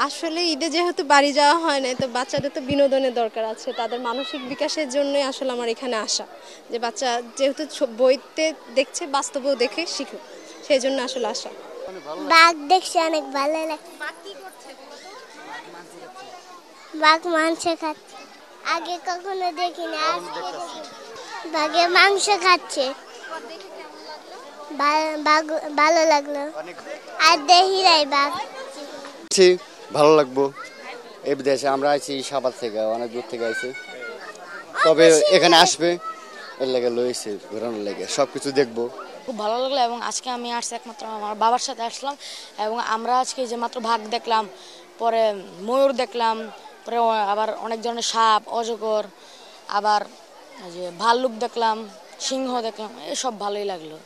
আসলে ঈদে যেহেতু বাড়ি যাওয়া হয় না, তো বাচ্চাদের তো বিনোদনের দরকার আছে, তাদের মানসিক বিকাশের জন্যই আসলে আমার এখানে আসা। যে বাচ্চা যেহেতু বইতে দেখছে, বাস্তবেও দেখে শিখুক, সেই জন্য আসলে আসা। বাঘ দেখছি, অনেক ভালো লাগে। বাঘ মাংস খাচ্ছে, আগে কখনো দেখিনি, আজকে দেখি। বাঘে মাংস খাচ্ছে, ভালো লাগলো। আর দেখি নাই বাঘ। ভালো লাগবো। এই বিদেশে আমরা আছি সাভার থেকে, অনেক দূর থেকে আইছি, তবে এখানে আসবে এর লেগে লইছে, ঘোরানোর লেগে সবকিছু দেখবো। খুব ভালো লাগলো। এবং আজকে আমি আসছি একমাত্র আমার বাবার সাথে আসলাম, এবং আমরা আজকে যে মাত্র বাঘ দেখলাম, পরে ময়ূর দেখলাম, পরে আবার অনেক ধরনের সাপ, অজগর, আবার যে ভাল্লুক দেখলাম, সিংহ দেখলাম, এসব ভালোই লাগলো।